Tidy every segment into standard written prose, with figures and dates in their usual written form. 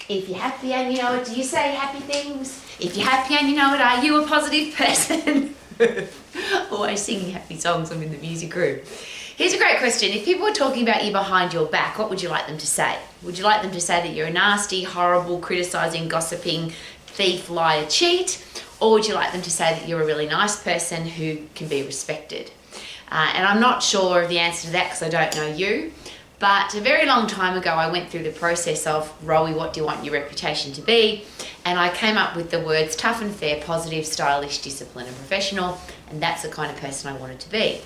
If you're happy and you know it, do you say happy things? If you're happy and you know it, are you a positive person? Always singing happy songs. I'm in the music group. Here's a great question. If people were talking about you behind your back, what would you like them to say? Would you like them to say that you're a nasty, horrible, criticising, gossiping, thief, liar, cheat? Or would you like them to say that you're a really nice person who can be respected? And I'm not sure of the answer to that because I don't know you. But a very long time ago, I went through the process of, Rowie, what do you want your reputation to be? And I came up with the words tough and fair, positive, stylish, disciplined and professional. And that's the kind of person I wanted to be.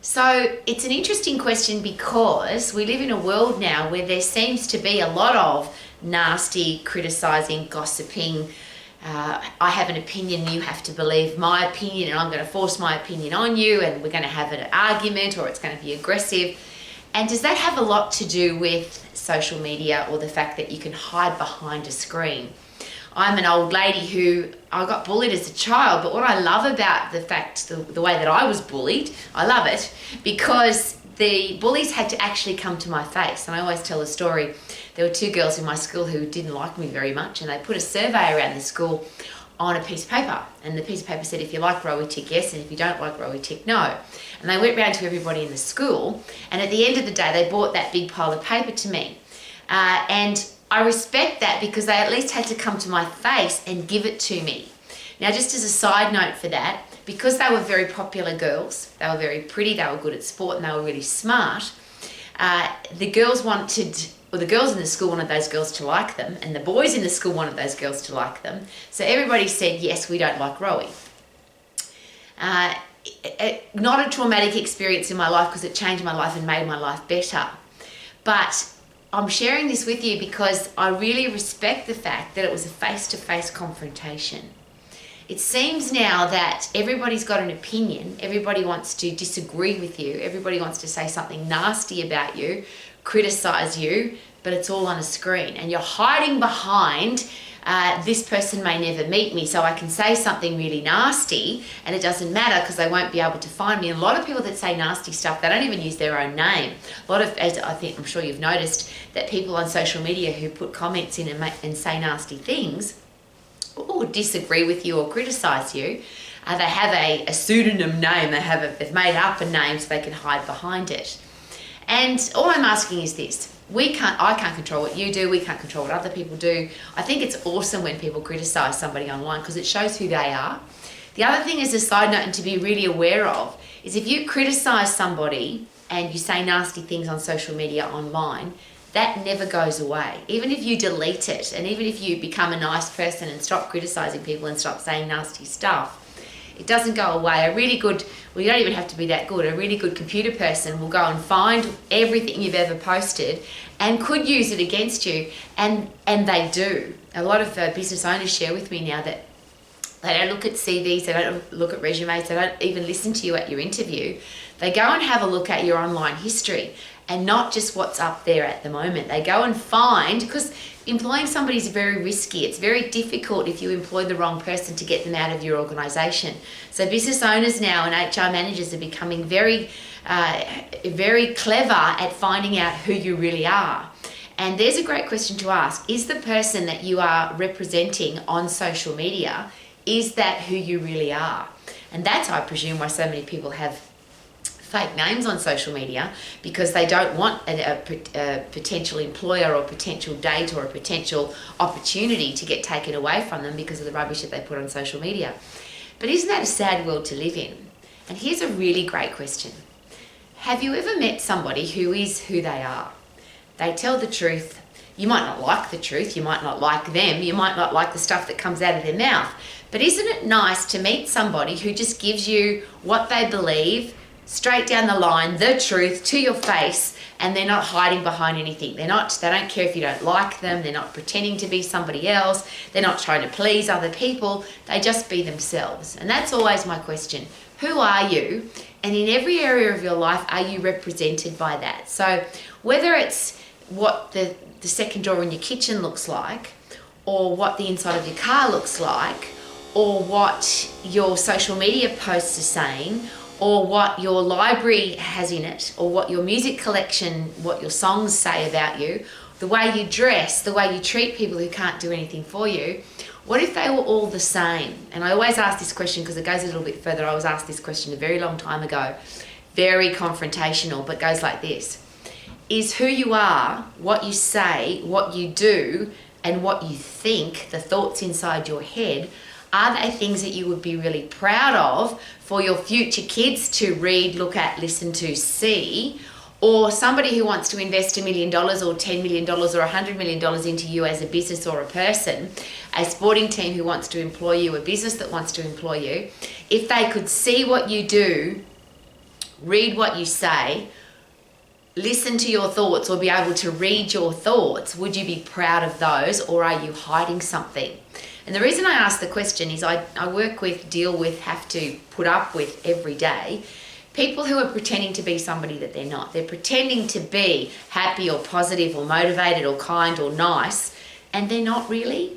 So it's an interesting question because we live in a world now where there seems to be a lot of nasty, criticising, gossiping. I have an opinion, you have to believe my opinion, and I'm going to force my opinion on you, and we're going to have an argument, or it's going to be aggressive. And does that have a lot to do with social media or the fact that you can hide behind a screen? I'm an old lady who, I got bullied as a child, but what I love about the way that I was bullied, I love it because the bullies had to actually come to my face. And I always tell a story. There were two girls in my school who didn't like me very much, and they put a survey around the school on a piece of paper. And the piece of paper said, if you like Rowie, tick yes, and if you don't like Rowie, tick no. And they went round to everybody in the school, and at the end of the day, they brought that big pile of paper to me. And I respect that because they at least had to come to my face and give it to me. Now, just as a side note for that, because they were very popular girls, they were very pretty, they were good at sport, and they were really smart, the girls in the school wanted those girls to like them, and the boys in the school wanted those girls to like them. So everybody said, yes, we don't like Rowie. Not a traumatic experience in my life because it changed my life and made my life better. But I'm sharing this with you because I really respect the fact that it was a face-to-face confrontation. It seems now that everybody's got an opinion, everybody wants to disagree with you, everybody wants to say something nasty about you, criticize you, but it's all on a screen. And you're hiding behind, this person may never meet me, so I can say something really nasty and it doesn't matter because they won't be able to find me. And a lot of people that say nasty stuff, they don't even use their own name. A lot of, as I'm sure you've noticed, that people on social media who put comments in and say nasty things, or disagree with you or criticize you, they have a pseudonym name. They've made up a name so they can hide behind it. And all I'm asking is this: I can't control what you do. We can't control what other people do. I think it's awesome when people criticize somebody online because it shows who they are. The other thing as a side note and to be really aware of is if you criticize somebody and you say nasty things on social media online, that never goes away. Even if you delete it, and even if you become a nice person and stop criticizing people and stop saying nasty stuff, it doesn't go away. You don't even have to be that good. A really good computer person will go and find everything you've ever posted and could use it against you, and they do. A lot of business owners share with me now that they don't look at CVs, they don't look at resumes, they don't even listen to you at your interview. They go and have a look at your online history and not just what's up there at the moment. They go and find, because employing somebody is very risky. It's very difficult if you employ the wrong person to get them out of your organisation. So business owners now and HR managers are becoming very, very clever at finding out who you really are. And there's a great question to ask. Is the person that you are representing on social media, is that who you really are? And that's, I presume, why so many people have fake names on social media, because they don't want a potential employer or potential date or a potential opportunity to get taken away from them because of the rubbish that they put on social media. But isn't that a sad world to live in? And here's a really great question. Have you ever met somebody who is who they are? They tell the truth. You might not like the truth, you might not like them, you might not like the stuff that comes out of their mouth, but isn't it nice to meet somebody who just gives you what they believe, straight down the line, the truth to your face, and they're not hiding behind anything. They don't care if you don't like them, they're not pretending to be somebody else, they're not trying to please other people, they just be themselves. And that's always my question. Who are you? And in every area of your life, are you represented by that? So whether it's what the second drawer in your kitchen looks like, or what the inside of your car looks like, or what your social media posts are saying, or what your library has in it, or what your music collection, what your songs say about you, the way you dress, the way you treat people who can't do anything for you, what if they were all the same? And I always ask this question because it goes a little bit further. I was asked this question a very long time ago, very confrontational, but goes like this. Is who you are, what you say, what you do, and what you think, the thoughts inside your head, are they things that you would be really proud of for your future kids to read, look at, listen to, see? Or somebody who wants to invest $1 million or $10 million or $100 million into you as a business or a person, a sporting team who wants to employ you, a business that wants to employ you, if they could see what you do, read what you say, listen to your thoughts, or be able to read your thoughts, would you be proud of those, or are you hiding something? And the reason I ask the question is I work with, deal with, have to put up with every day people who are pretending to be somebody that they're not. They're pretending to be happy or positive or motivated or kind or nice, and they're not really.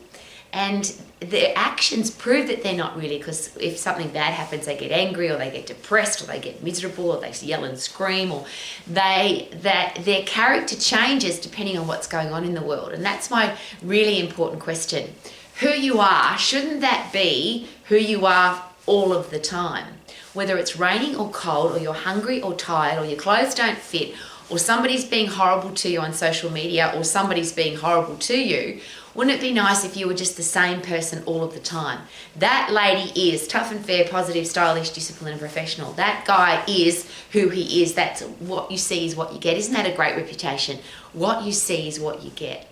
And their actions prove that they're not really, because if something bad happens, they get angry or they get depressed or they get miserable or they yell and scream, or their character changes depending on what's going on in the world. And that's my really important question. Who you are, shouldn't that be who you are all of the time? Whether it's raining or cold, or you're hungry or tired, or your clothes don't fit, or somebody's being horrible to you on social media, or somebody's being horrible to you, wouldn't it be nice if you were just the same person all of the time? That lady is tough and fair, positive, stylish, disciplined and professional. That guy is who he is. That's what you see is what you get. Isn't that a great reputation? What you see is what you get.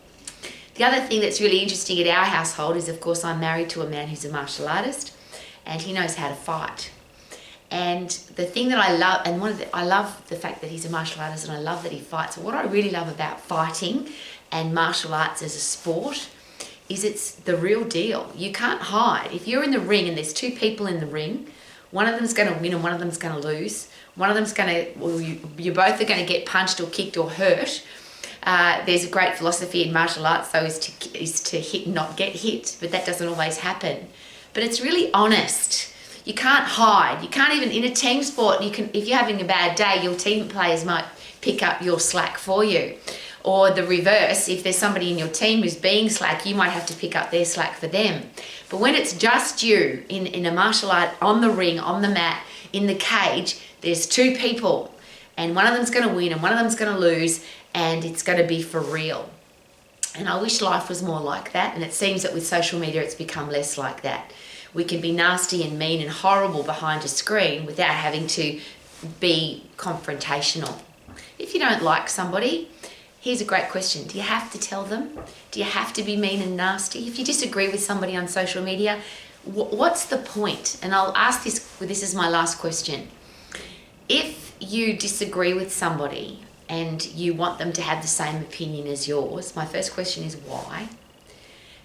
The other thing that's really interesting at our household is, of course, I'm married to a man who's a martial artist, and he knows how to fight. And the thing that I love, and I love the fact that he's a martial artist, and I love that he fights. What I really love about fighting and martial arts as a sport is it's the real deal. You can't hide. If you're in the ring and there's two people in the ring, one of them's going to win and one of them's going to lose. One of them's going to, well, you both are going to get punched or kicked or hurt. There's a great philosophy in martial arts, though, is to hit and not get hit, but that doesn't always happen. But it's really honest. You can't hide. You can't even, in a team sport, if you're having a bad day, your team players might pick up your slack for you. Or the reverse, if there's somebody in your team who's being slack, you might have to pick up their slack for them. But when it's just you in a martial art, on the ring, on the mat, in the cage, there's two people, and one of them's going to win and one of them's going to lose, and it's going to be for real. And I wish life was more like that, and it seems that with social media it's become less like that. We can be nasty and mean and horrible behind a screen without having to be confrontational. If you don't like somebody, here's a great question. Do you have to tell them? Do you have to be mean and nasty? If you disagree with somebody on social media, what's the point? And I'll ask this is my last question. If you disagree with somebody and you want them to have the same opinion as yours, my first question is why?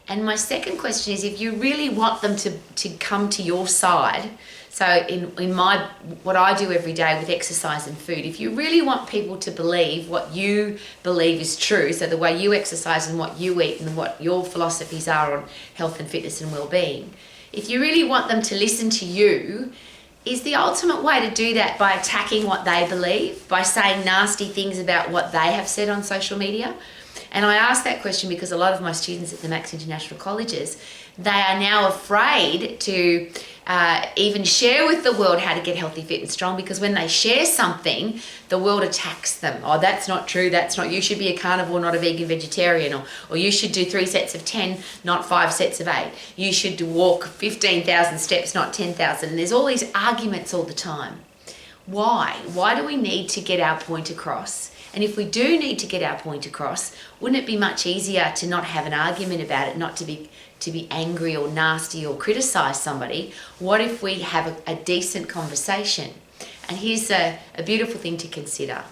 And my second question is, if you really want them to come to your side, so in what I do every day with exercise and food, if you really want people to believe what you believe is true, so the way you exercise and what you eat and what your philosophies are on health and fitness and well-being, if you really want them to listen to you, is the ultimate way to do that by attacking what they believe, by saying nasty things about what they have said on social media? And I ask that question because a lot of my students at the Max International Colleges, they are now afraid to even share with the world how to get healthy, fit and strong, because when they share something, the world attacks them. Oh, that's not true, that's not, you should be a carnivore, not a vegan vegetarian, or you should do 3 sets of 10, not 5 sets of 8. You should walk 15,000 steps, not 10,000. And there's all these arguments all the time. Why? Why do we need to get our point across? And if we do need to get our point across, wouldn't it be much easier to not have an argument about it, not to be angry or nasty or criticize somebody? What if we have a decent conversation? And here's a beautiful thing to consider.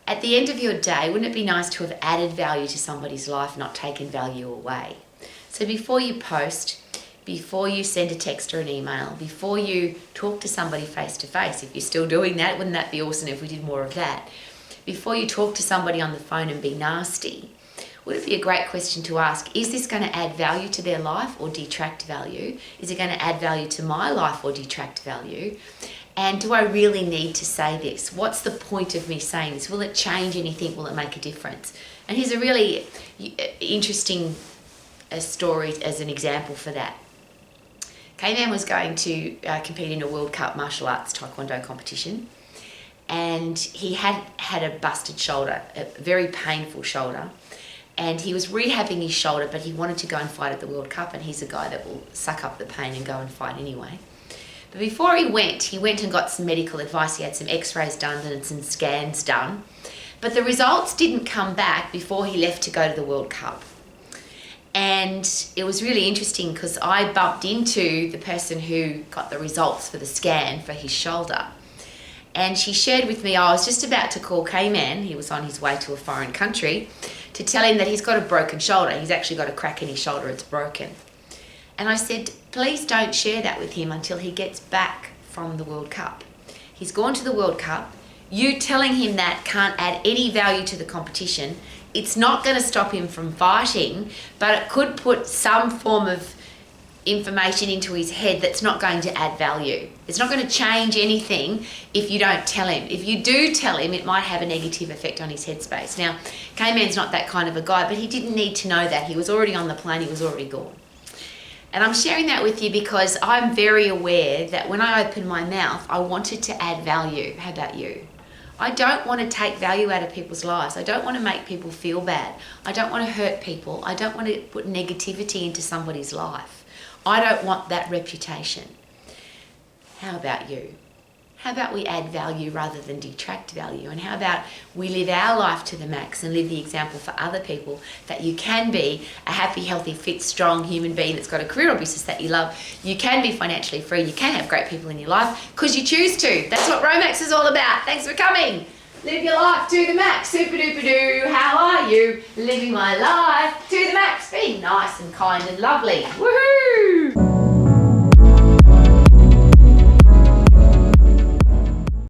At the end of your day, wouldn't it be nice to have added value to somebody's life, not taken value away? So before you post, before you send a text or an email, before you talk to somebody face to face, if you're still doing that, wouldn't that be awesome if we did more of that? Before you talk to somebody on the phone and be nasty, would it be a great question to ask, is this going to add value to their life or detract value? Is it going to add value to my life or detract value? And do I really need to say this? What's the point of me saying this? Will it change anything? Will it make a difference? And here's a really interesting story as an example for that. K-Man was going to compete in a World Cup martial arts taekwondo competition, and he had a busted shoulder, a very painful shoulder, and he was rehabbing his shoulder, but he wanted to go and fight at the World Cup, and he's a guy that will suck up the pain and go and fight anyway. But before he went and got some medical advice. He had some x-rays done and some scans done, but the results didn't come back before he left to go to the World Cup. And it was really interesting because I bumped into the person who got the results for the scan for his shoulder. And she shared with me, I was just about to call K-Man, he was on his way to a foreign country, to tell him that he's got a broken shoulder. He's actually got a crack in his shoulder, it's broken. And I said, please don't share that with him until he gets back from the World Cup. He's gone to the World Cup. You telling him that can't add any value to the competition. It's not going to stop him from fighting, but it could put some form of information into his head that's not going to add value. It's not going to change anything if you don't tell him. If you do tell him, it might have a negative effect on his headspace. Now, K-Man's not that kind of a guy, but he didn't need to know that. He was already on the plane, he was already gone. And I'm sharing that with you because I'm very aware that when I open my mouth, I wanted to add value. How about you? I don't want to take value out of people's lives. I don't want to make people feel bad. I don't want to hurt people. I don't want to put negativity into somebody's life. I don't want that reputation. How about you? How about we add value rather than detract value? And how about we live our life to the max and live the example for other people that you can be a happy, healthy, fit, strong human being that's got a career or business that you love. You can be financially free. You can have great people in your life because you choose to. That's what Romax is all about. Thanks for coming. Live your life to the max. Super duper doo. How are you? Living my life to the max. Being nice and kind and lovely. Woohoo!